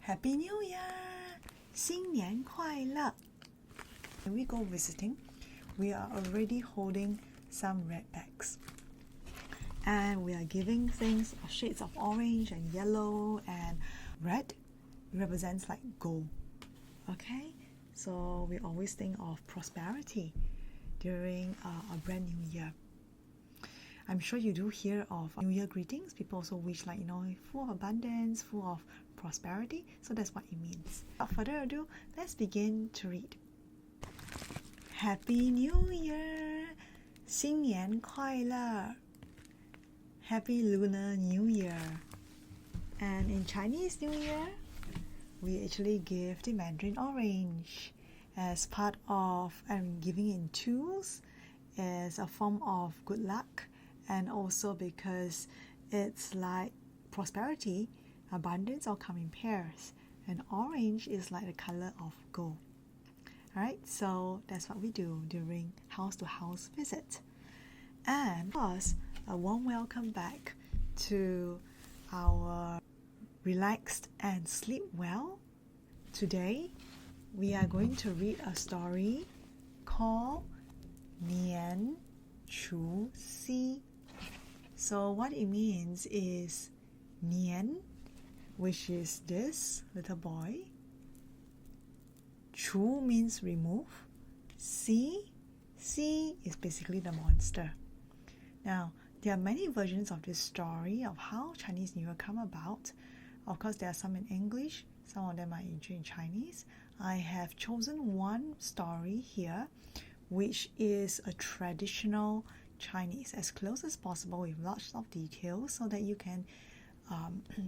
Happy New Year! 新年快乐! When we go visiting, we are already holding some red bags. And we are giving things shades of orange and yellow, and red represents like gold. Okay? So we always think of prosperity during a brand new year. I'm sure you do hear of New Year greetings. People also wish full of abundance, full of prosperity. So that's what it means. Without further ado, let's begin to read. Happy New Year! 新年快乐! Happy Lunar New Year! And in Chinese New Year, we actually give the Mandarin orange as part of giving in tools as a form of good luck, and also because it's like prosperity, abundance all come in pairs, and orange is like the color of gold. Alright, so that's what we do during house-to-house visit. And of course, a warm welcome back to our relaxed and sleep well. Today, we are going to read a story called 年除夕. So what it means is 年, which is this little boy. 除 means remove. 夕 is basically the monster. Now, there are many versions of this story of how Chinese New Year come about. Of course, there are some in English, some of them are in Chinese. I have chosen one story here, which is a traditional Chinese, as close as possible with lots of details, so that you can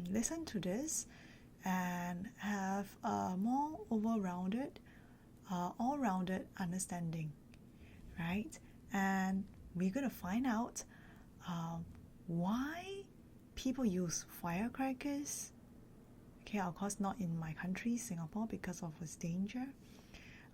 listen to this and have a more all-rounded understanding, right? And we're going to find out why people use firecrackers. Okay, of course not in my country, Singapore, because of its danger.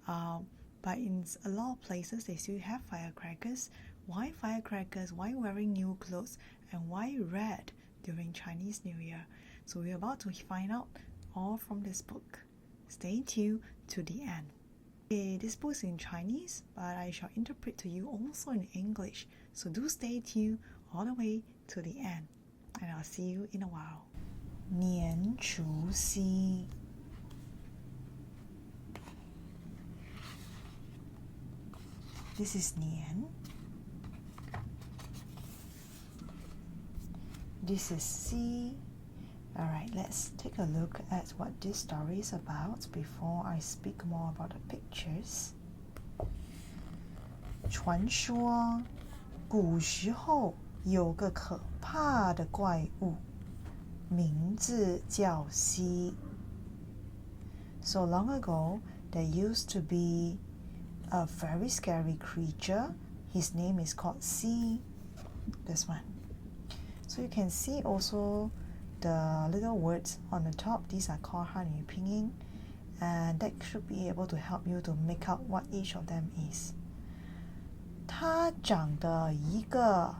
But in a lot of places, they still have firecrackers. Why firecrackers? Why wearing new clothes? And why red during Chinese New Year? So we're about to find out all from this book. Stay tuned to the end. Okay, this book is in Chinese, but I shall interpret to you also in English. So do stay tuned all the way to the end. And I'll see you in a while. 年除夕. This is 年. This is 夕. Alright, let's take a look at what this story is about before I speak more about the pictures. 传说古时候有个可怕的怪物，名字叫夕. So long ago, there used to be a very scary creature. His name is called Xi. This one. So you can see also the little words on the top. These are called Hanyu Pinyin, and that should be able to help you to make out what each of them is. 它长得一个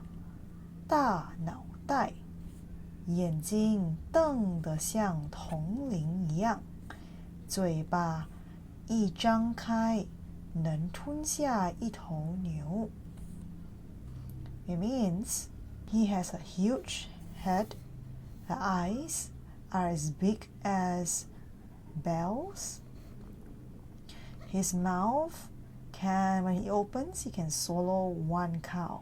大脑袋，眼睛瞪得像铜铃一样，嘴巴一张开能吞下一头牛。It means he has a huge head. The eyes are as big as bells. His mouth when he opens, he can swallow one cow.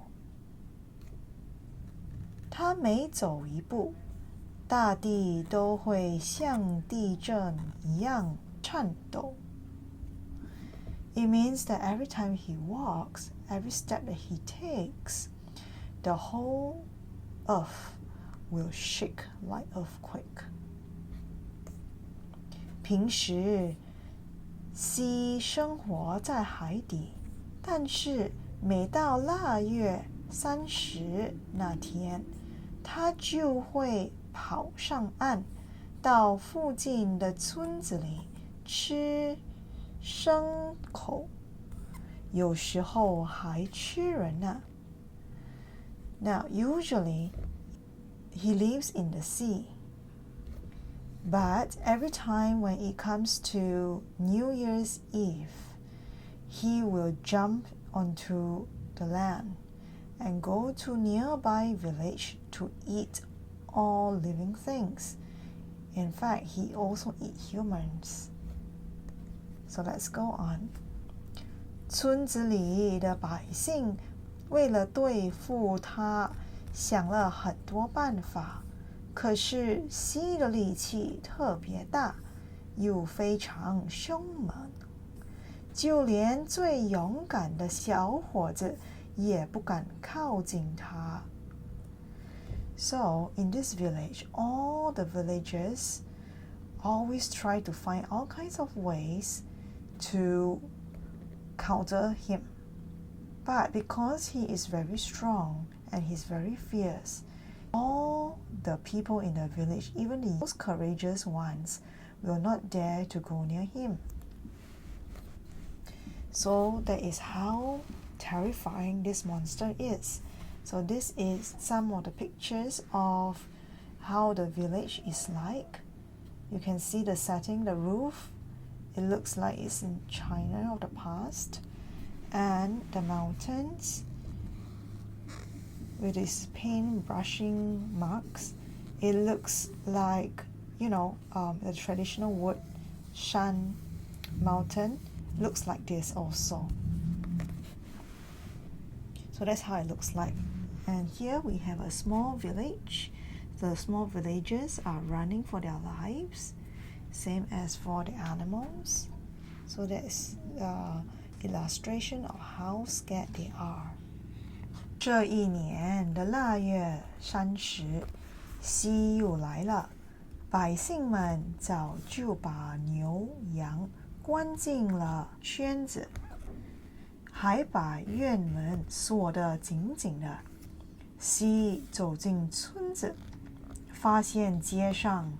他每走一步，大地都会像地震一样颤抖。It means that every time he walks, every step that he takes, the whole earth will shake like earthquake. 平时夕生活在海底，但是每到腊月30那天，他就会跑上岸，到附近的村子里吃牲口，有时候还吃人呢。Now, usually, he lives in the sea. But every time when it comes to New Year's Eve, he will jump onto the land and go to nearby village to eat all living things. In fact, he also eats humans. So let's go on. 村子里的百姓为了对付他，想了很多办法。可是蜥的力气特别大，又非常凶猛，就连最勇敢的小伙子也不敢靠近他。So, in this village, all the villagers always try to find all kinds of ways to counter him. But because he is very strong and he's very fierce, all the people in the village, even the most courageous ones, will not dare to go near him. So that is how terrifying this monster is. So this is some of the pictures of how the village is like. You can see the setting, the roof. It looks like it's in China of the past. And the mountains with its paint brushing marks. It looks like, the traditional wood shan mountain looks like this also. So that's how it looks like. And here we have a small village. The small villagers are running for their lives, same as for the animals. So that's illustration of how scared they are. 这一年的腊月30，蜥又来了。百姓们早就把牛羊关进了圈子，还把院门锁得紧紧的。蜥走进村子，发现街上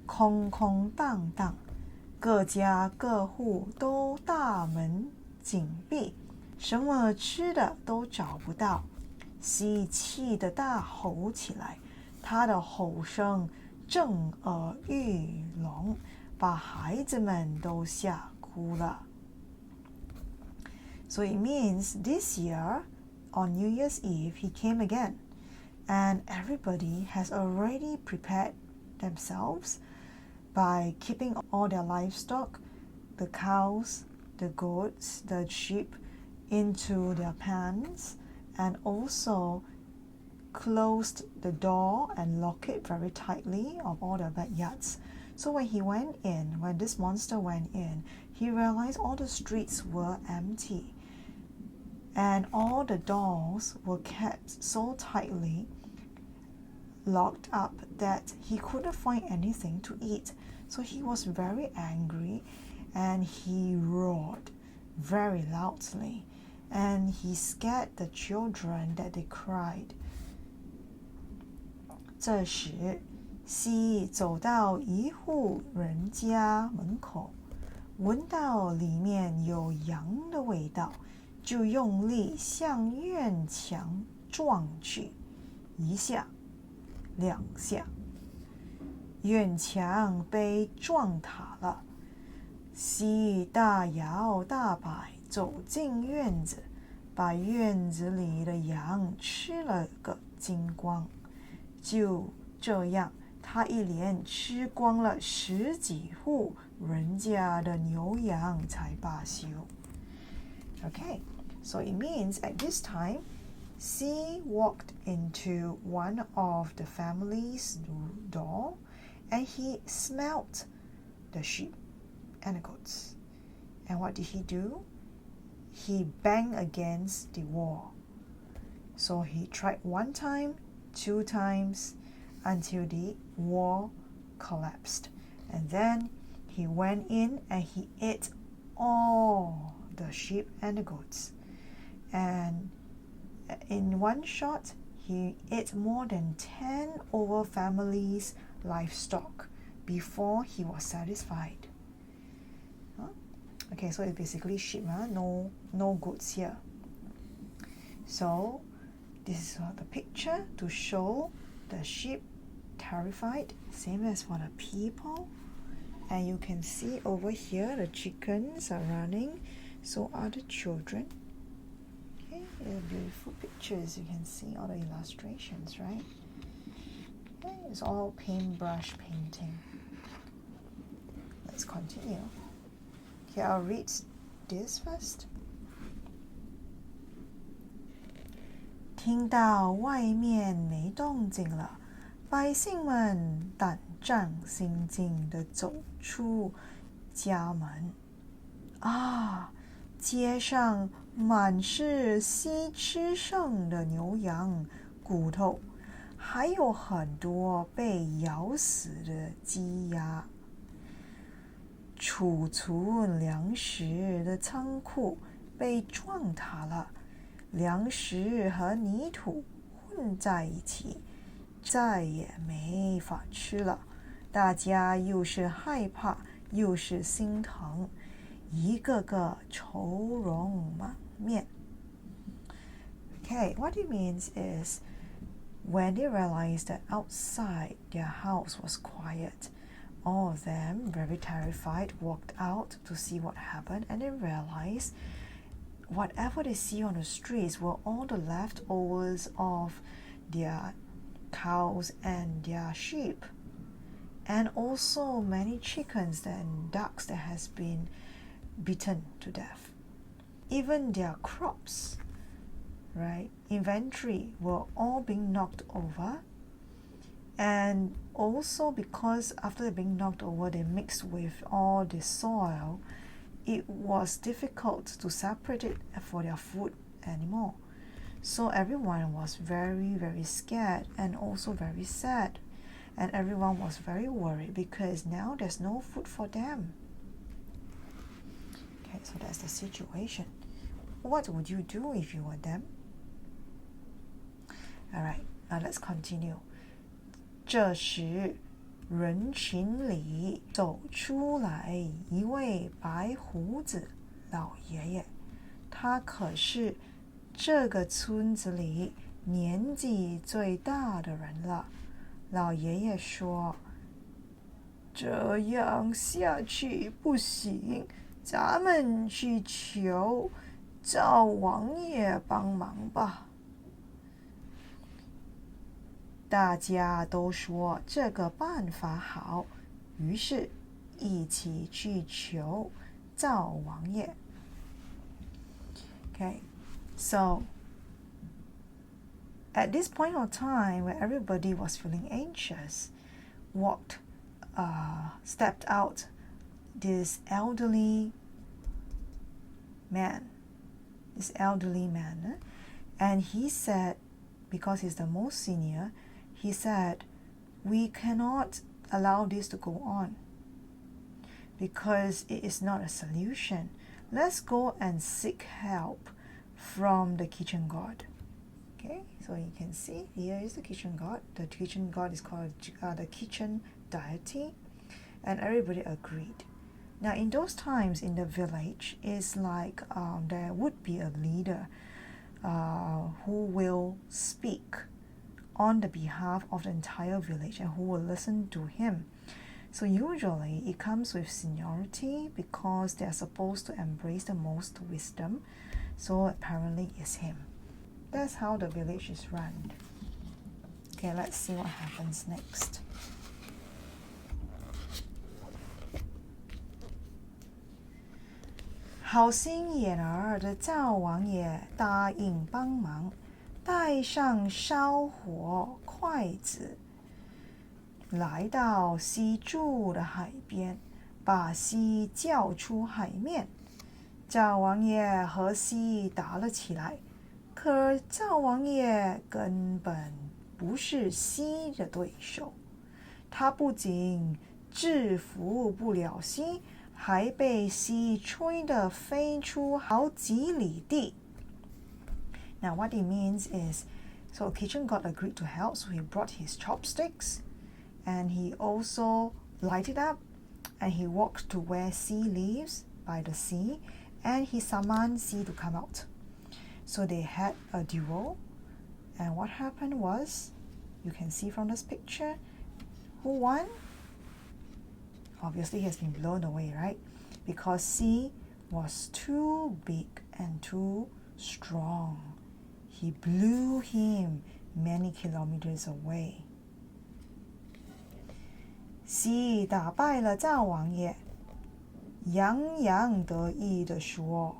空空荡荡，各家各户都大门紧闭，什么吃的都找不到。蜥气得大吼起来，他的吼声震耳欲聋，把孩子们都吓哭了。So it means this year, on New Year's Eve, he came again. And everybody has already prepared themselves by keeping all their livestock, the cows, the goats, the sheep, into their pens, and also closed the door and locked it very tightly of all their backyards. So when this monster went in, he realized all the streets were empty. And all the doors were kept so tightly locked up that he couldn't find anything to eat. So he was very angry and he roared very loudly. And he scared the children that they cried. 这时，蜥走到一户人家门口，闻到里面有羊的味道，就用力向院墙撞去，一下，两下，院墙被撞塌了。蜥大摇大摆走进院子，把院子里的羊吃了个精光。就这样，他一连吃光了10几户人家的牛羊才罢休。Okay, so it means at this time, C walked into one of the family's door and he smelt the sheep and the goats. And what did he do? He banged against the wall. So he tried 1 time, 2 times, until the wall collapsed. And then he went in and he ate all the sheep and the goats. And in one shot, he ate more than 10 over families' livestock before he was satisfied. Okay, so it's basically sheep, no goats here. So this is the picture to show the sheep terrified, same as for the people. And you can see over here the chickens are running, so are the children. Okay, beautiful pictures. You can see all the illustrations, right? Okay, it's all paintbrush painting. Let's continue. Okay, I'll read this first. 听到外面没动静了，百姓们胆战心惊地走出家门。啊，街上满是西吃剩的牛羊骨头，还有很多被咬死的鸡鸭。储存粮食的仓库被撞塌了，粮食和泥土混在一起，再也没法吃了。大家又是害怕又是心疼，一个个愁容满面。Okay, what it means is when they realized that outside their house was quiet, all of them, very terrified, walked out to see what happened, and they realized whatever they see on the streets were all the leftovers of their cows and their sheep, and also many chickens and ducks that has been beaten to death. Even their crops, right, inventory were all being knocked over, and also because after being knocked over they mixed with all the soil, it was difficult to separate it for their food anymore. So everyone was very, very scared and also very sad. And everyone was very worried because now there's no food for them. Okay, so that's the situation. What would you do if you were them? Alright, now let's continue. 这时人群里走出来一位白胡子老爷爷，他可是这个村子里年纪最大的人了。老爷爷说：“这样下去不行，咱们去求赵王爷帮忙吧。”大家都说这个办法好，于是一起去求赵王爷。Okay, so at this point of time where everybody was feeling anxious, stepped out this elderly man, and he said, because he's the most senior, he said, "We cannot allow this to go on because it is not a solution. Let's go and seek help from the kitchen god." Okay, so you can see here is the kitchen god. The kitchen god is called the kitchen deity, and everybody agreed. Now in those times in the village, it's like there would be a leader who will speak on the behalf of the entire village and who will listen to him. So usually it comes with seniority because they are supposed to embrace the most wisdom. So apparently it's him. That's how the village is run. Okay, let's see what happens next. "好心眼儿的赵王爷答应帮忙，带上烧火筷子，来到溪住的海边，把溪叫出海面。赵王爷和溪打了起来，可赵王爷根本不是溪的对手，他不仅制服不了溪，还被溪吹得飞出好几里地。” Now what it means is, so kitchen god agreed to help, so he brought his chopsticks and he also lighted up and he walked to where sea lives by the sea and he summoned sea to come out. So they had a duel, and what happened was, you can see from this picture, who won? obviously he has been blown away, right? Because C was too big and too strong. He blew him many kilometers away. C 打败了灶王爷，洋洋得意地说：“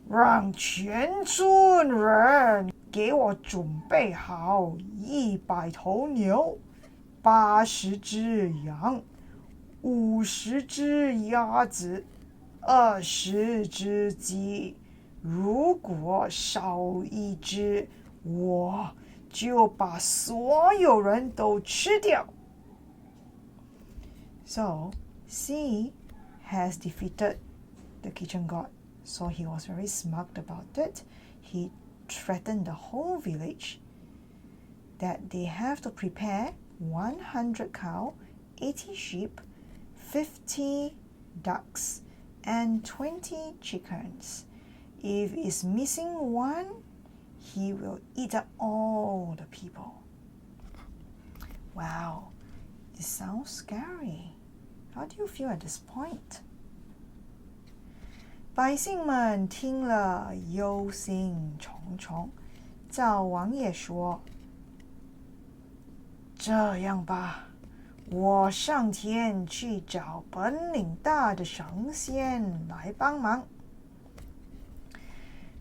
让全村人给我准备好100头牛、80只羊、50只鸭子、20只鸡。如果少1只，我就把所有人都吃掉。” So, C has defeated the kitchen god. So he was very smug about it. He threatened the whole village that they have to prepare 100 cow, 80 sheep, 50 ducks, and 20 chickens. If it's missing one, he will eat up all the people. Wow, this sounds scary. How do you feel at this point? 百姓们听了忧心忡忡。灶王爷说：“这样吧，我上天去找本领大的神仙来帮忙。”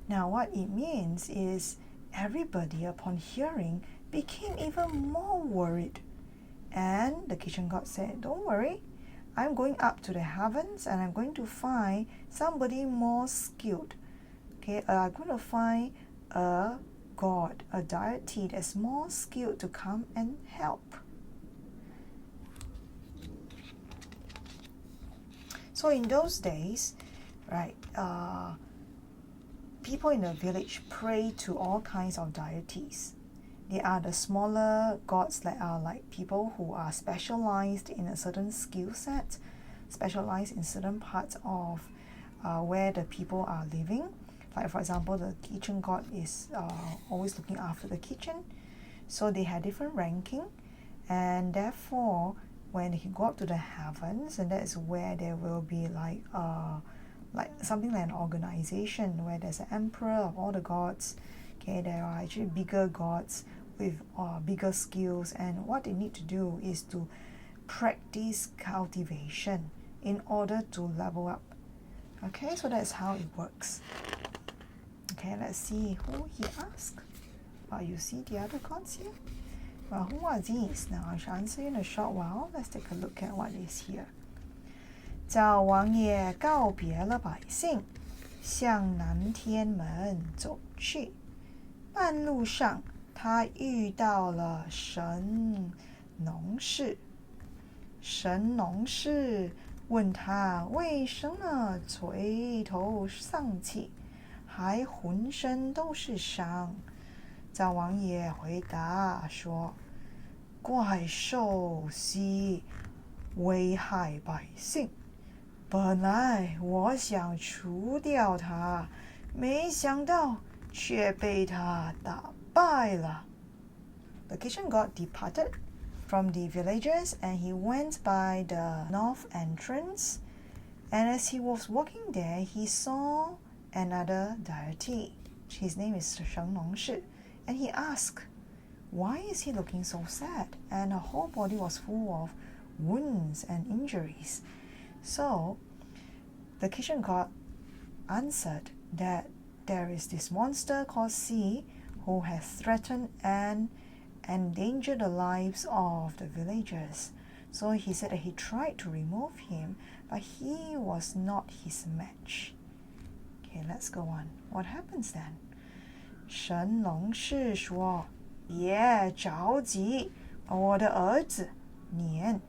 Now what it means is everybody upon hearing became even more worried. And the kitchen god said, "Don't worry. I'm going up to the heavens and I'm going to find somebody more skilled. Okay, I'm going to find a god, a deity that's more skilled to come and help." So in those days, right, people in the village pray to all kinds of deities. They are the smaller gods that are like people who are specialized in a certain skill set, specialized in certain parts of where the people are living. Like for example, the kitchen god is always looking after the kitchen. So they have different ranking, and therefore when he go up to the heavens, and that is where there will be like something like an organization where there's an emperor of all the gods. Okay, there are actually bigger gods with bigger skills, and what they need to do is to practice cultivation in order to level up. Okay, so that's how it works. Okay, let's see who he asked. You see the other gods here? Well, who are these? Now I shall answer in a short while. Let's take a look at what is here. 灶王爷告别了百姓，向南天门走去。半路上，他遇到了神农氏。神农氏问他为什么垂头丧气，还浑身都是伤。灶王爷回答说：“怪兽袭危害百姓，本来我想除掉它，没想到却被他打败了。” The kitchen god departed from the villagers and he went by the north entrance. And as he was walking there, he saw another deity. His name is Sheng Nongshi. And he asked, why is he looking so sad? And her whole body was full of wounds and injuries. So the kitchen god answered that there is this monster called C who has threatened and endangered the lives of the villagers. So he said that he tried to remove him, but he was not his match. Okay, let's go on. What happens then? 神农氏说：“别着急，我的儿子年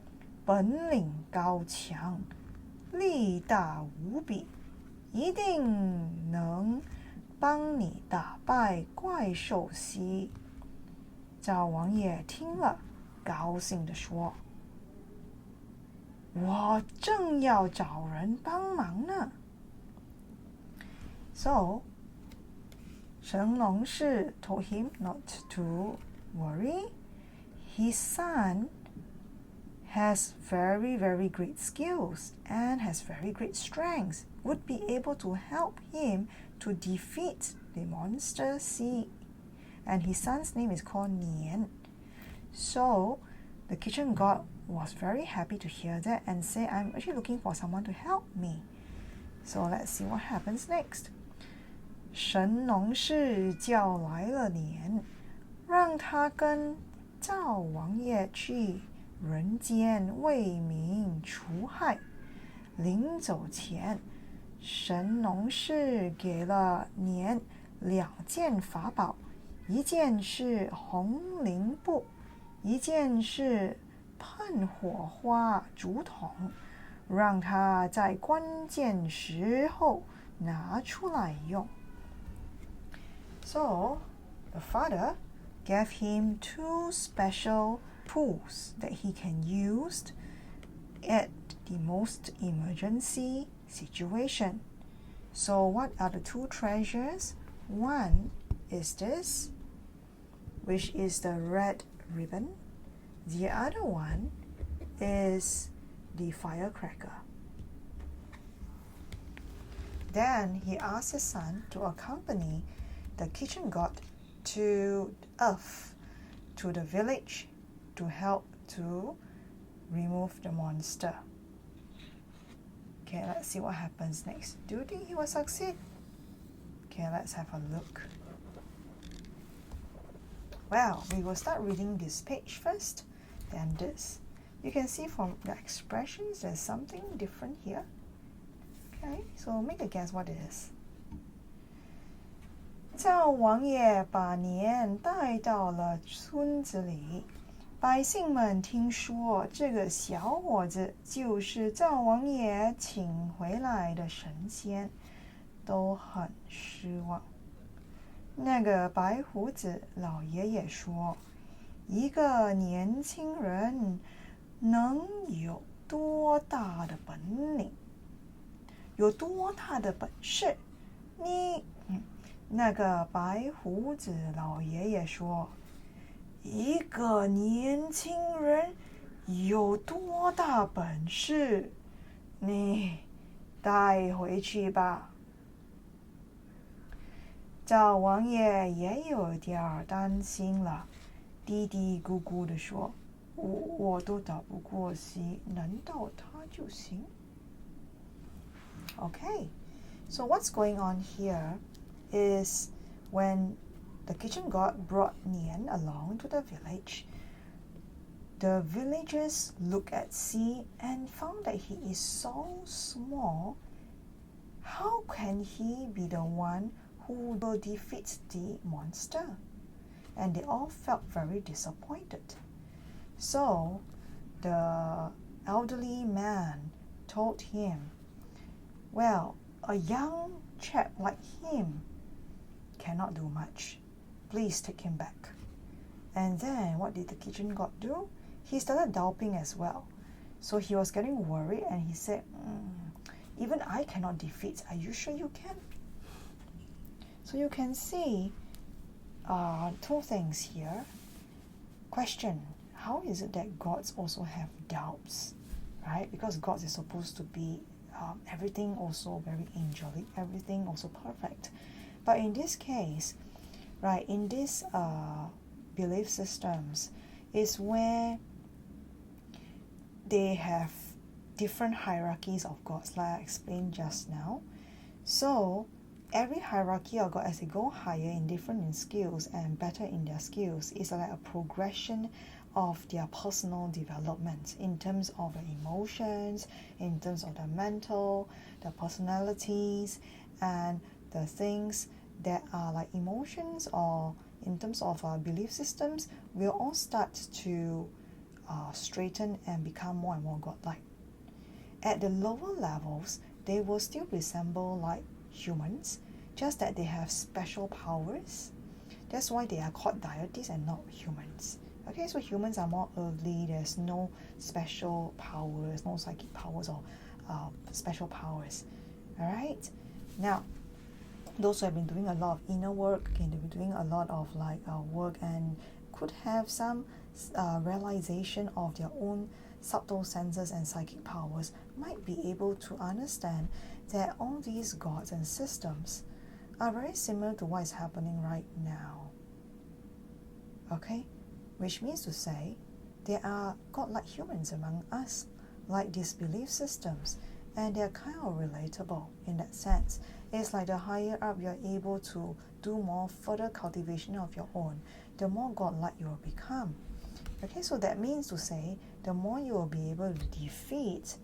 本领高强，力大无比，一定能帮你打败怪兽袭。”灶王爷听了，高兴地说：“我正要找人帮忙呢。” So, 神农氏 told him not to worry. His son has very, very great skills and has very great strengths, would be able to help him to defeat the monster C. And his son's name is called Nian. So the kitchen god was very happy to hear that and say, I'm actually looking for someone to help me. So let's see what happens next. 神农氏叫来了年，让他跟灶王爷去人间为民除害。临走前，神农氏给了年2件法宝，一件是红绫布，一件是喷火花竹筒，让他在关键时候拿出来用。So, the father gave him 2 special tools that he can use at the most emergency situation. So what are the 2 treasures? One is this, which is the red ribbon. The other one is the firecracker. Then he asked his son to accompany the kitchen god to Earth, to the village, to help to remove the monster. Okay, let's see what happens next. Do you think he will succeed? Okay, let's have a look. Well, we will start reading this page first, then this. You can see from the expressions there's something different here. Okay, so make a guess what it is. 灶王爷把年带到了村子里，百姓们听说这个小伙子就是灶王爷请回来的神仙，都很失望。那个白胡子老爷爷说，一个年轻人能有多大的本领，有多大的本事，那个白胡子老爷爷说，一个年轻人有多大本事，你带回去吧。灶王爷也有点担心了，嘀嘀咕咕地说，我都打不过西，难道他就行？ Okay, so what's going on here is when the kitchen god brought Nian along to the village, the villagers look at C and found that he is so small. How can he be the one who will defeat the monster? And they all felt very disappointed. So the elderly man told him, well, a young chap like him cannot do much. Please take him back. And then what did the kitchen god do? He started doubting as well. So he was getting worried and he said, even I cannot defeat. Are you sure you can? So you can see 2 things here. Question, how is it that gods also have doubts, right? Because gods is supposed to be everything also very angelic, everything also perfect. But in this case, right, in this belief systems is where they have different hierarchies of gods, like I explained just now. So every hierarchy of God, as they go higher in different skills and better in their skills, is like a progression of their personal development in terms of the emotions, in terms of the mental, the personalities, and the things that are like emotions or in terms of belief systems will all start to straighten and become more and more godlike. At the lower levels, they will still resemble like humans, just that they have special powers. That's why they are called deities and not humans. Okay, so humans are more earthly, there's no special powers, no psychic powers or special powers. Alright? Now, those who have been doing a lot of inner work, they've been doing a lot of like work and could have some realization of their own subtle senses and psychic powers might be able to understand that all these gods and systems are very similar to what is happening right now. Okay? Which means to say, there are godlike humans among us, like these belief systems, and they're kind of relatable in that sense. It's like the higher up you're able to do more further cultivation of your own, the more godlike you will become. Okay, so that means to say, the more you will be able to defeat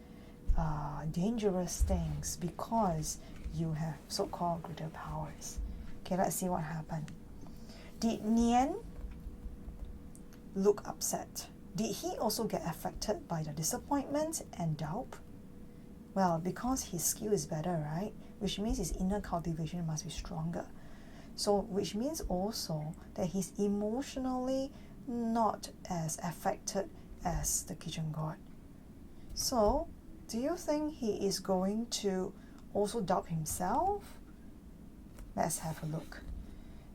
dangerous things because you have so-called greater powers. Okay, let's see what happened. Did Nian look upset? Did he also get affected by the disappointment and doubt? Well, because his skill is better, right? Which means his inner cultivation must be stronger. So, which means also that he's emotionally not as affected as the kitchen god. So, do you think he is going to also doubt himself? Let's have a look.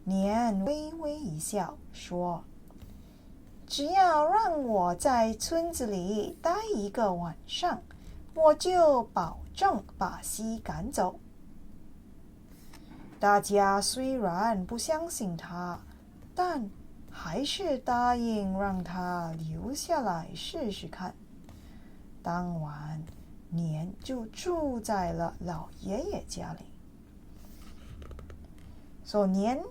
年微微一笑说只要让我在村子里待一个晚上，我就保证把西赶走。大家虽然不相信他，但还是答应让他留下来试试看。当晚，年就住在了老爷爷家里。So 年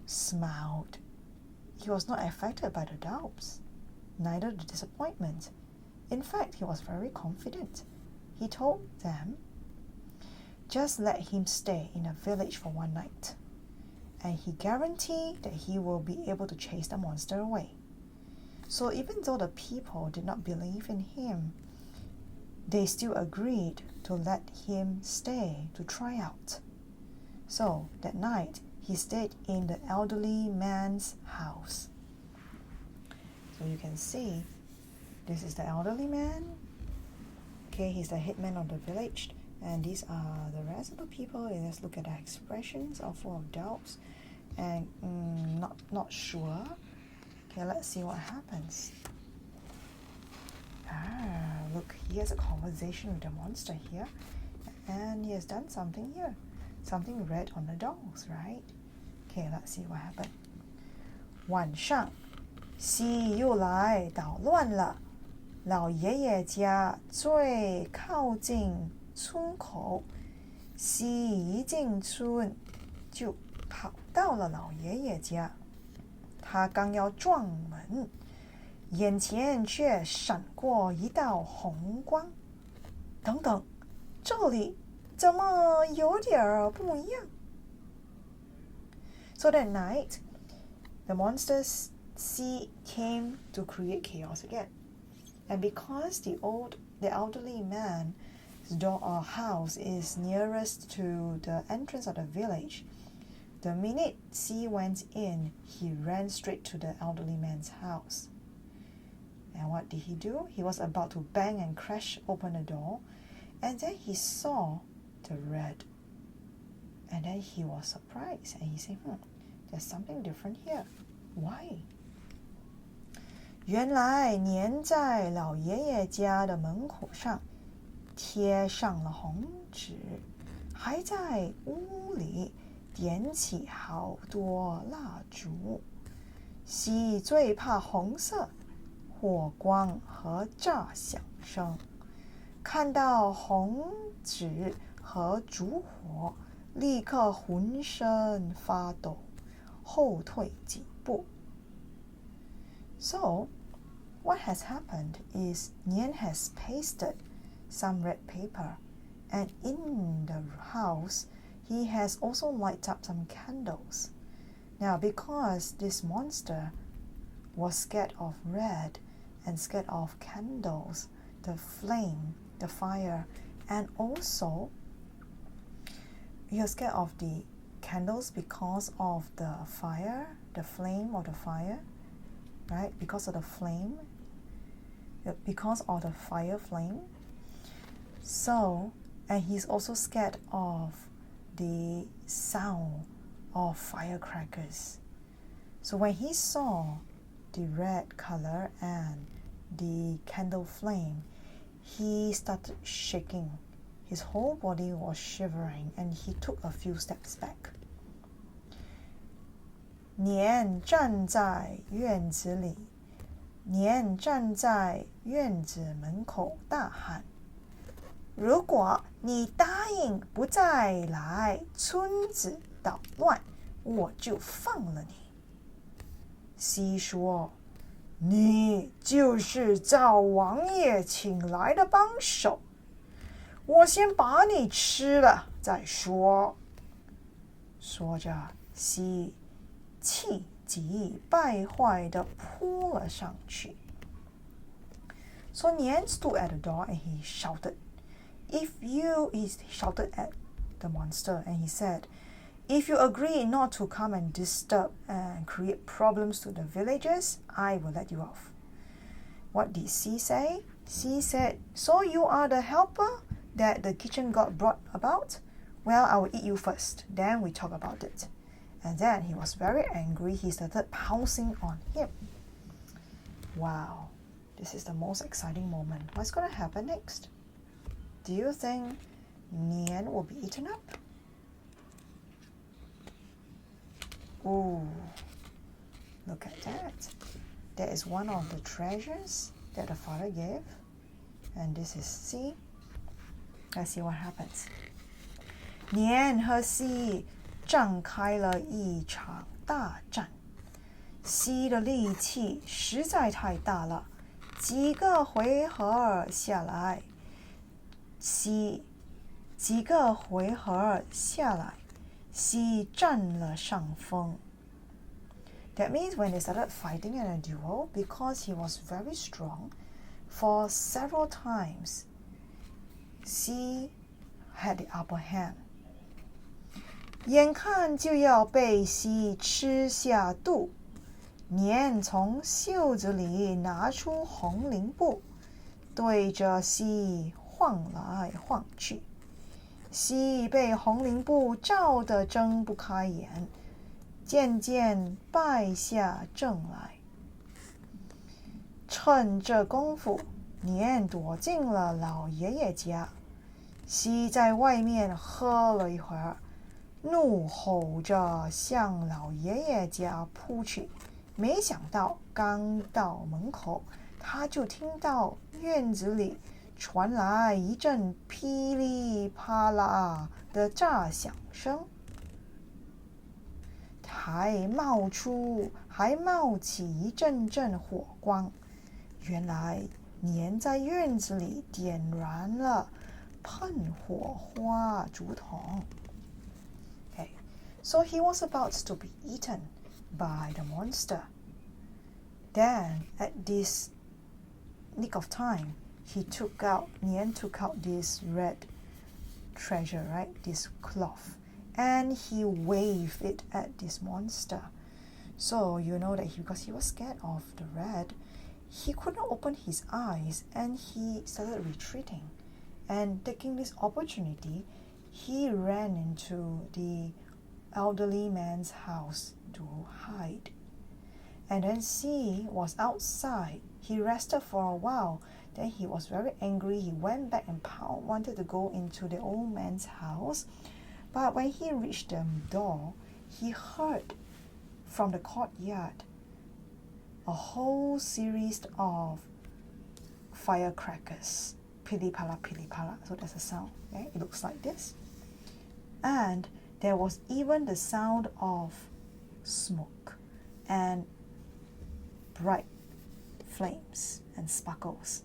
smiled. He was not affected by the doubts, neither the disappointment. In fact, he was very confident. He told them, just let him stay in a village for one night, and he guaranteed that he will be able to chase the monster away. So even though the people did not believe in him, they still agreed to let him stay to try out. So that night, he stayed in the elderly man's house. So you can see, this is the elderly man. Okay, he's the headman of the village. And these are the rest of the people. And let's look at the expressions are full of doubts and not sure. Okay, let's see what happens. Look, he has a conversation with the monster here. And he has done something here. Something red on the dolls, right? Okay, let's see what happened. 晚上，西又来捣乱了。老爷爷家最靠近村口，西一进村就跑到了老爷爷家。他刚要撞门，眼前却闪过一道红光。等等，这里怎么有点不一样？ So that night, the monsters came to create chaos again. And because the elderly man's house is nearest to the entrance of the village, the minute C went in, he ran straight to the elderly man's house. And what did he do? He was about to bang and crash open the door, and then he saw the red. And then he was surprised, and he said, there's something different here. Why? 原来粘在老爷爷家的门口上贴上了红纸，还在屋里点起好多蜡烛。蜥最怕红色、火光和炸响声。看到红纸和烛火，立刻浑身发抖，后退几步。So, what has happened is Nian has pasted some red paper, and in the house, he has also lighted up some candles. Now, because this monster was scared of red and scared of candles, the flame, the fire, and also he was scared of the candles because of the fire, the flame of the fire, right? Because of the flame, because of the fire flame. So, and he's also scared of the sound of firecrackers. So when he saw the red color and the candle flame, he started shaking. His whole body was shivering, and he took a few steps back. 年站在院子里，年站在院子门口大喊：“如果你答应不再来村子捣乱，我就放了你。”西说：“你就是赵王爷请来的帮手，我先把你吃了再说。”说着，西气急败坏地扑了上去。So Nian stood at the door and he shouted, he shouted at the monster and he said, "If you agree not to come and disturb and create problems to the villagers, I will let you off." What did Xi say? Xi said, "So you are the helper that the kitchen god brought about? Well, I will eat you first, then we talk about it." And then he was very angry. He started pouncing on him. Wow, this is the most exciting moment. What's going to happen next? Do you think Nian will be eaten up? Ooh, look at that. That is one of the treasures that the father gave. And this is C. Let's see what happens. 年和西展开了一场大战。西的力气实在太大了，几个回合下来，西占了上风。That means when they started fighting in a duel, because he was very strong, for several times, Xi had the upper hand. 眼看就要被西吃下肚，年从袖子里拿出红绫布，对着西晃来晃去。西被红绫布照得睁不开眼，渐渐败下阵来。趁这功夫，年躲进了老爷爷家。西在外面喝了一会儿，怒吼着向老爷爷家扑去。没想到刚到门口，他就听到院子里传来一阵噼里啪啦的炸响声，还冒起一阵阵火光。原来年在院子里点燃了喷火花竹筒。Okay, so he was about to be eaten by the monster. Then, at this nick of time, Nian took out this red treasure, right? This cloth, and he waved it at this monster. So you know that because he was scared of the red, he couldn't open his eyes, and he started retreating. And taking this opportunity, he ran into the elderly man's house to hide. And then Xi was outside. He rested for a while. Then he was very angry. He went back and wanted to go into the old man's house. But when he reached the door, he heard from the courtyard a whole series of firecrackers. Pili-pala, pili-pala. So that's a sound. Okay? It looks like this. And there was even the sound of smoke and bright flames and sparkles.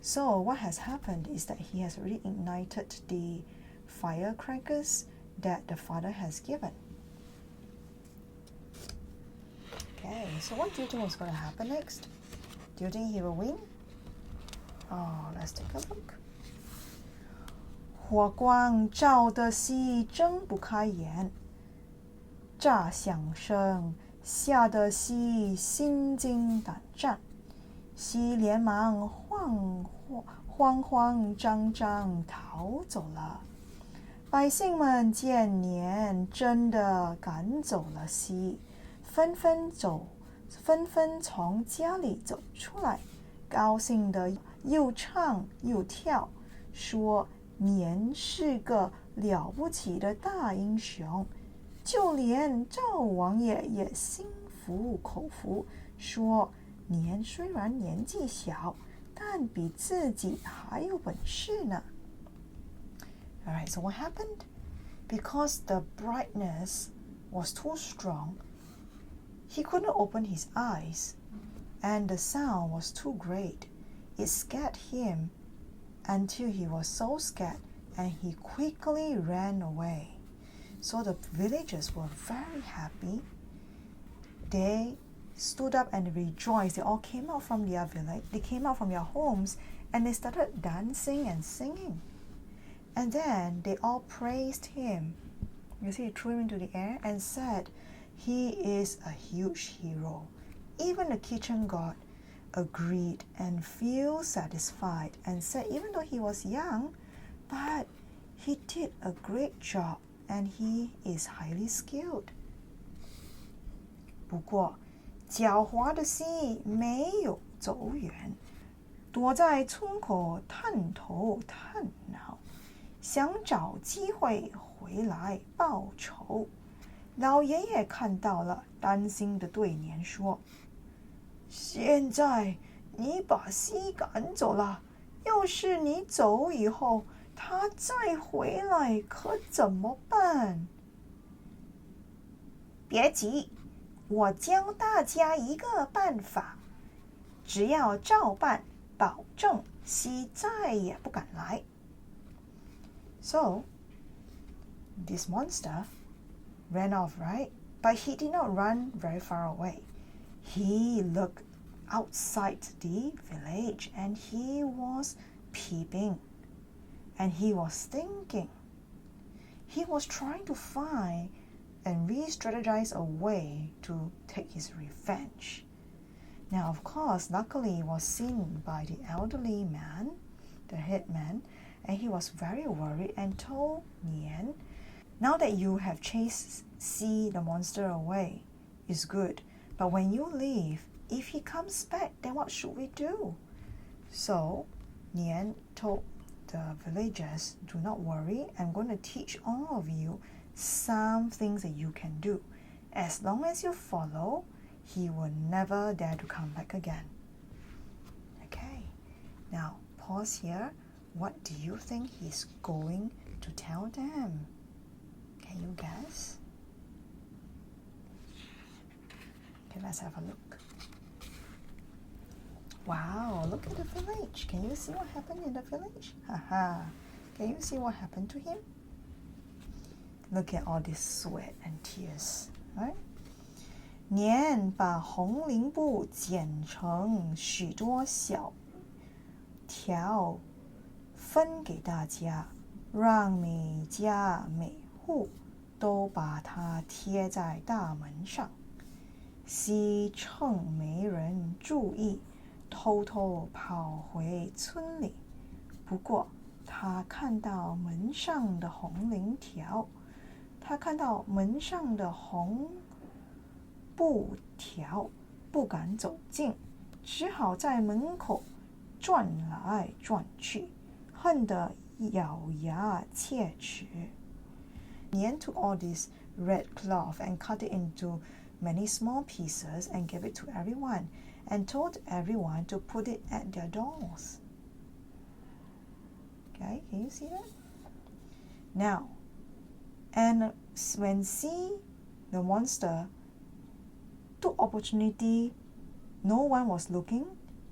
So what has happened is that he has already ignited the firecrackers that the father has given. Okay, so what do you think is going to happen next? Do you think he will win? Oh, let's take a look. 火光照得西睁不开眼，炸响声吓得西心惊胆战，西连忙慌张张逃走了。百姓们见年真的赶走了西，纷纷从家里走出来，高兴的又唱又跳，说年是个了不起的大英雄，就连赵王爷也心服口服，说年虽然年纪小，但比自己还有本事呢。Alright, so what happened? Because the brightness was too strong, he couldn't open his eyes, and the sound was too great. It scared him until he was so scared, and he quickly ran away. So the villagers were very happy. They stood up and rejoiced. They all came out from their village. They came out from their homes, and they started dancing and singing. And then they all praised him. You see, he threw him into the air and said, he is a huge hero. Even the kitchen god agreed and felt satisfied and said even though he was young, but he did a great job and he is highly skilled. 不过，狡猾的蜥蜴没有走远，躲在村口探头探脑，想找机会回来报仇。老爷爷看到了，担心地对年说：“现在你把蜥赶走了，要是你走以后，他再回来可怎么办？”别急，我教大家一个办法，只要照办，保证蜥再也不敢来。So, this monster ran off, right? But he did not run very far away. He looked outside the village and he was peeping and he was thinking. He was trying to find and re-strategize a way to take his revenge. Now, of course, luckily it was seen by the elderly man, the head man, and he was very worried and told Nian, now that you have chased Xi the monster away, is good. But when you leave, if he comes back, then what should we do? So Nian told the villagers, do not worry, I'm going to teach all of you some things that you can do. As long as you follow, he will never dare to come back again. Okay, now pause here. What do you think he's going to tell them? Can you guess? Okay, let's have a look. Wow, look at the village. Can you see what happened in the village? Haha. Can you see what happened to him? Look at all this sweat and tears, right? 年把红绫布剪成许多小条，分给大家，让每家每户都把它贴在大门上。西趁没人注意，偷偷跑回村里。不过，他看到门上的红绫条，布条，不敢走近，只好在门口转来转去，恨得咬牙切齿。Nian took all this red cloth and cut it into many small pieces and gave it to everyone and told everyone to put it at their doors. Okay, can you see that? Now, and when Xi, the monster, took opportunity, no one was looking,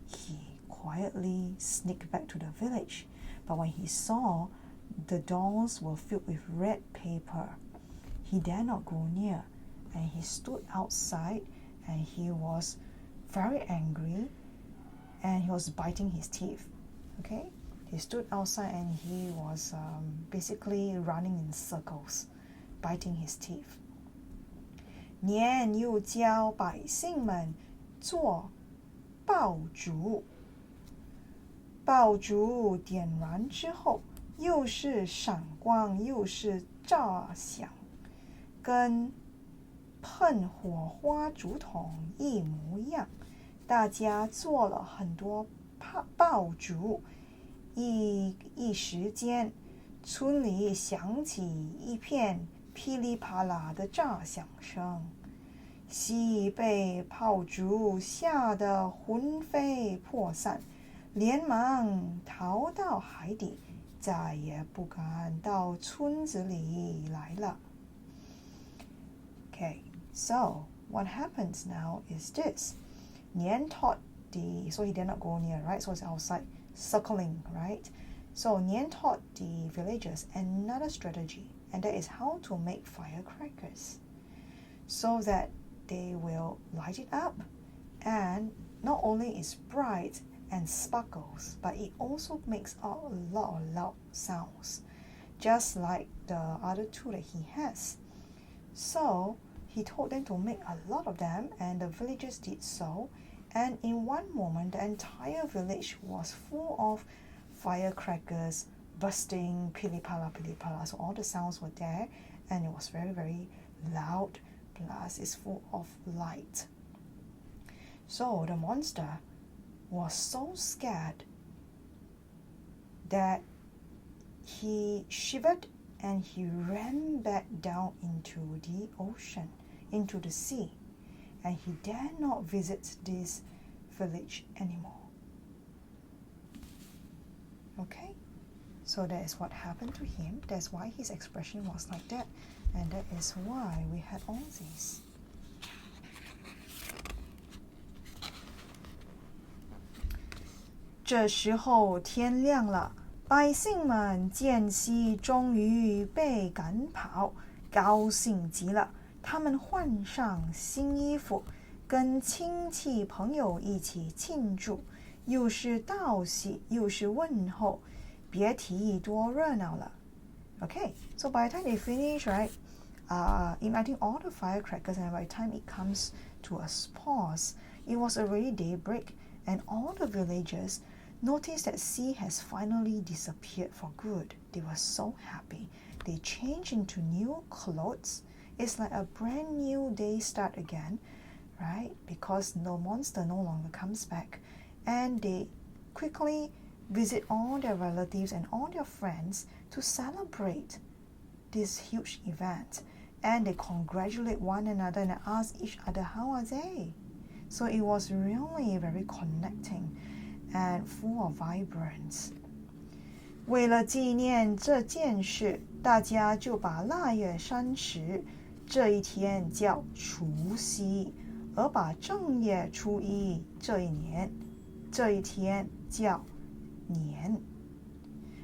he quietly sneaked back to the village. But when he saw the doors were filled with red paper, he dared not go near, and he stood outside and he was very angry and he was biting his teeth. Okay, he stood outside and he was basically running in circles, biting his teeth. 年又教百姓们做爆竹，爆竹点燃之后，又是闪光又是炸响，跟喷火花竹筒一模样。大家做了很多爆竹，一时间，村里响起一片噼里啪啦的炸响声。西被炮竹吓得魂飞魄散，连忙逃到海底，再也不敢到村子里来了。Okay, so what happens now is this. Nian taught so he did not go near, right? So it's outside, circling, right? So Nian taught the villagers another strategy, and that is how to make firecrackers, so that they will light it up, and not only it's bright and sparkles, but it also makes a lot of loud sounds, just like the other two that he has. So he told them to make a lot of them, and the villagers did so. And in one moment, the entire village was full of firecrackers bursting, pili-pala, pili-pala. So all the sounds were there, and it was very, very loud, plus it's full of light. So the monster was so scared that he shivered and he ran back down into the ocean, into the sea, and he dare not visit this village anymore. Okay, so that is what happened to him. That's why his expression was like that, and that is why we had all these. 这时候天亮了，百姓们见西终于被赶跑，高兴极了。他们换上新衣服，跟亲戚朋友一起庆祝，又是道喜又是问候，别提多热闹了。Okay, so by the time they finish, right, igniting all the firecrackers, and by the time it comes to a pause, it was already daybreak, and all the villagers noticed that sea has finally disappeared for good. They were so happy. They changed into new clothes. It's like a brand new day start again, right? Because the monster no longer comes back. And they quickly visit all their relatives and all their friends to celebrate this huge event. And they congratulate one another and ask each other, how are they? So it was really very connecting and full of vibrance. 为了纪念这件事，大家就把腊月30这一天叫除夕，而把正月初一这一天叫年。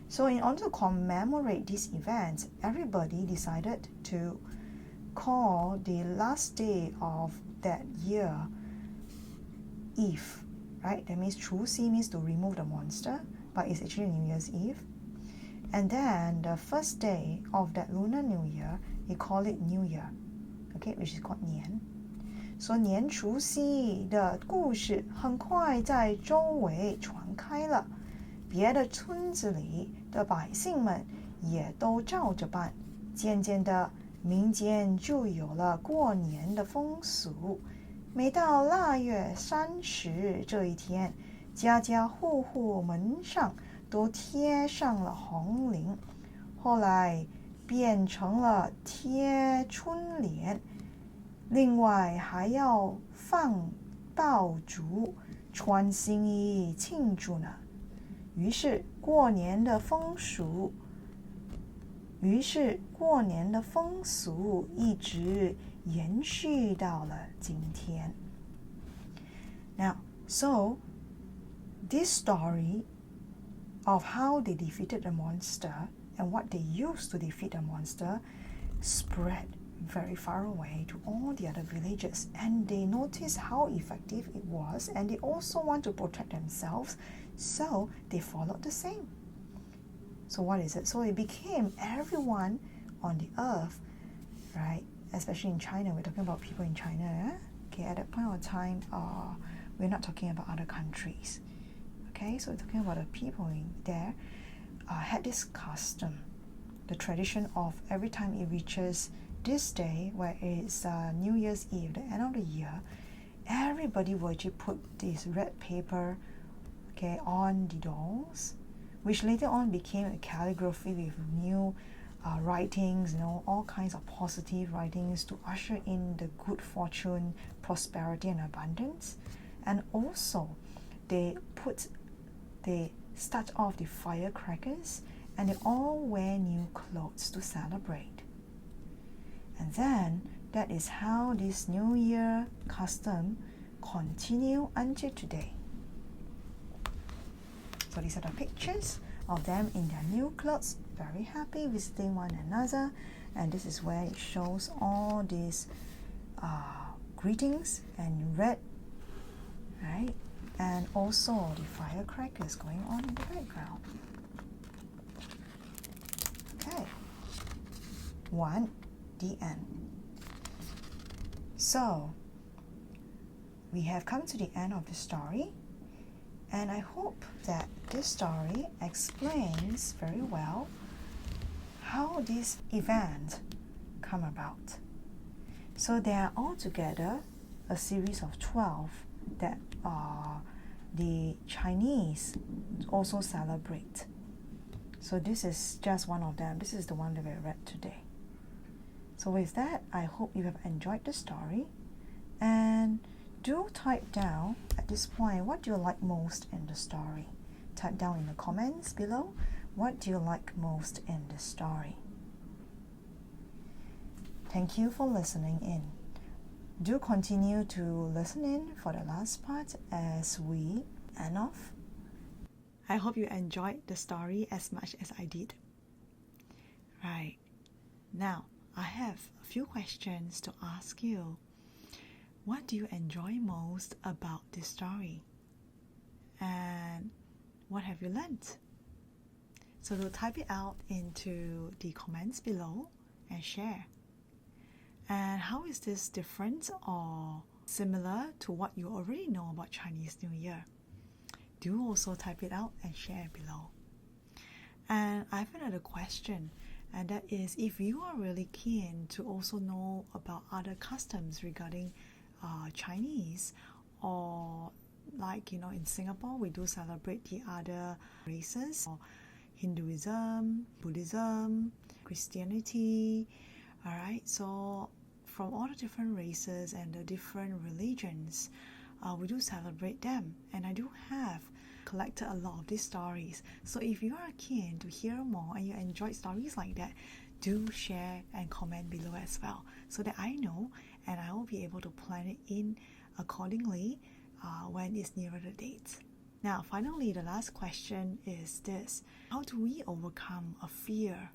So in order to commemorate this event, everybody decided to call the last day of that year Eve, right? That means 除夕 means to remove the monster, but it's actually New Year's Eve. And then the first day of that Lunar New Year, they call it New Year, okay, which is called 年。所以年除夕的故事很快在周围传开了，别的村子里的百姓们也都照着办，渐渐的民间就有了过年的风俗。每到腊月30这一天，家家户户门上都贴上了红棂，后来变成了贴春联，另外还要放爆竹，穿新衣庆祝呢。于是过年的风俗一直延续到了今天。Now, so this story of how they defeated the monster and what they used to defeat the monster spread very far away to all the other villages, and they noticed how effective it was, and they also want to protect themselves, so they followed the same. So what is it? So it became everyone on the earth, right? Especially in China, we're talking about people in China. Okay, at that point of time, we're not talking about other countries. Okay, so we're talking about the people in there had this custom, the tradition of every time it reaches this day, where it's New Year's Eve, the end of the year, everybody will actually put this red paper, okay, on the doors, which later on became a calligraphy with new writings, all kinds of positive writings to usher in the good fortune, prosperity, and abundance. And also, they start off the firecrackers, and they all wear new clothes to celebrate. And then that is how this New Year custom continue until today. So these are the pictures of them in their new clothes, very happy, visiting one another. And this is where it shows all these greetings and red, right? And also the firecrackers going on in the background. Okay. 1. The end. So we have come to the end of the story, and I hope that this story explains very well how this event come about. So there are altogether a series of 12 that the Chinese also celebrate. So this is just one of them. This is the one that we read today. So with that, I hope you have enjoyed the story, and do type down at this point what do you like most in the story. Type down in the comments below what do you like most in the story. Thank you for listening in. Do continue to listen in for the last part as we end off. I hope you enjoyed the story as much as I did. Right, now I have a few questions to ask you. What do you enjoy most about this story? And what have you learned? So do type it out into the comments below and share. And how is this different or similar to what you already know about Chinese New Year? Do also type it out and share below. And I have another question, and that is, if you are really keen to also know about other customs regarding Chinese, or like in Singapore we do celebrate the other races, or Hinduism, Buddhism, Christianity, alright, so from all the different races and the different religions, we do celebrate them, and I do have collected a lot of these stories. So if you are keen to hear more and you enjoy stories like that, do share and comment below as well, so that I know and I will be able to plan it in accordingly when it's nearer the date. Now finally, the last question is this: how do we overcome a fear?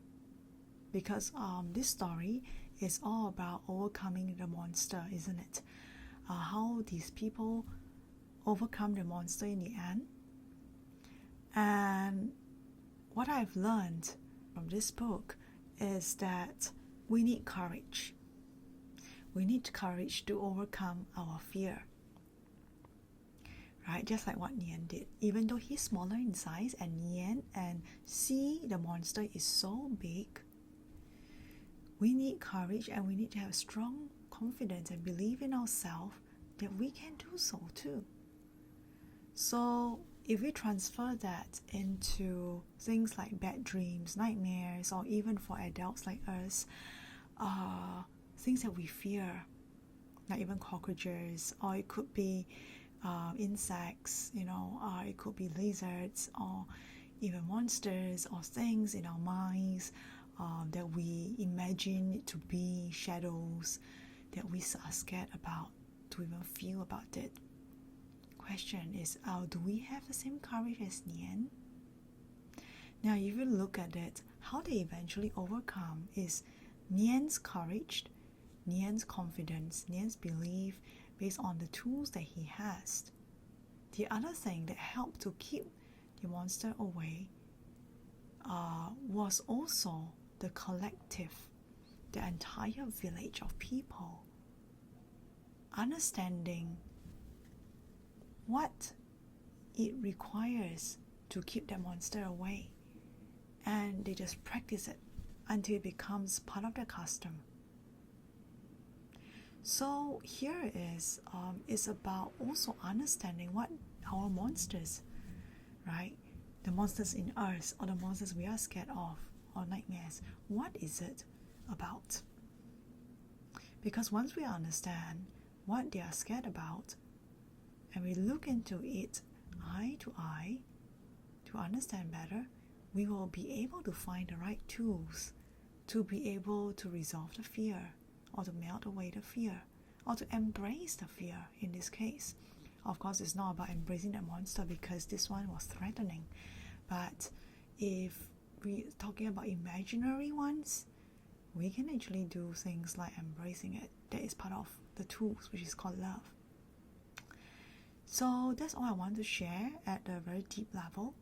Because this story is all about overcoming the monster, isn't it? How these people overcome the monster in the end. And what I've learned from this book is that we need courage. We need courage to overcome our fear. Right? Just like what Nian did. Even though he's smaller in size, and Nian and C, the monster, is so big, we need courage, and we need to have strong confidence and believe in ourselves that we can do so too. So if we transfer that into things like bad dreams, nightmares, or even for adults like us, things that we fear, like even cockroaches, or it could be insects, it could be lizards, or even monsters, or things in our minds that we imagine to be shadows that we are scared about, to even feel about it. Question is, do we have the same courage as Nian? Now if you look at it, how they eventually overcome is Nian's courage, Nian's confidence, Nian's belief based on the tools that he has. The other thing that helped to keep the monster away was also the collective, the entire village of people understanding what it requires to keep that monster away, and they just practice it until it becomes part of their custom. So here is it's about also understanding what our monsters right? The monsters in us or the monsters we are scared of or nightmares. What is it about? Because once we understand what they are scared about and we look into it eye to eye to understand better, we will be able to find the right tools to be able to resolve the fear or to melt away the fear or to embrace the fear in this case. Of course, it's not about embracing the monster because this one was threatening. But if we're talking about imaginary ones, we can actually do things like embracing it. That is part of the tools, which is called love. So that's all I want to share at a very deep level.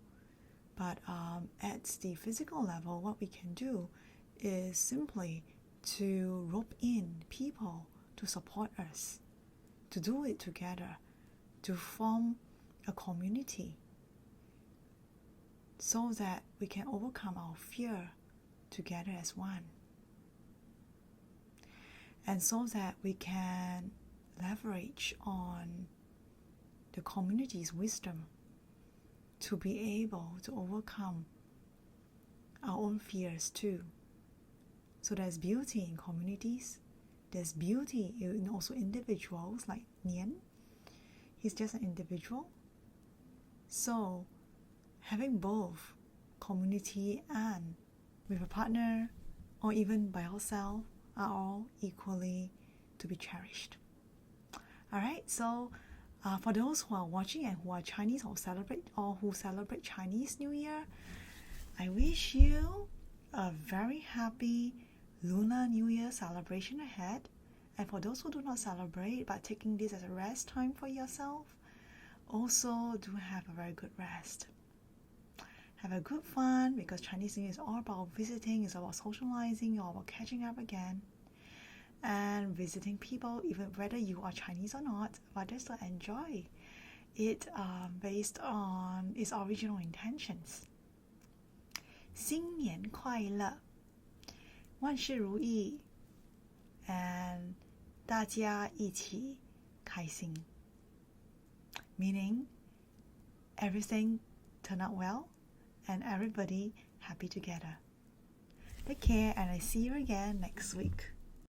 But at the physical level, what we can do is simply to rope in people to support us, to do it together, to form a community so that we can overcome our fear together as one. And so that we can leverage on the community's wisdom to be able to overcome our own fears too. So there's beauty in communities, there's beauty in also individuals like Nian. He's just an individual. So having both community and with a partner or even by ourselves are all equally to be cherished. Alright, so for those who are watching and who are Chinese or who celebrate Chinese New Year, I wish you a very happy Lunar New Year celebration ahead. And for those who do not celebrate but taking this as a rest time for yourself, also do have a very good rest. Have a good fun, because Chinese New Year is all about visiting, it's about socializing, all about catching up again and visiting people, even whether you are Chinese or not, but just to enjoy it based on its original intentions. 新年快乐，万事如意 and 大家一起开心 meaning everything turned out well and everybody happy together. Take care and I see you again next week.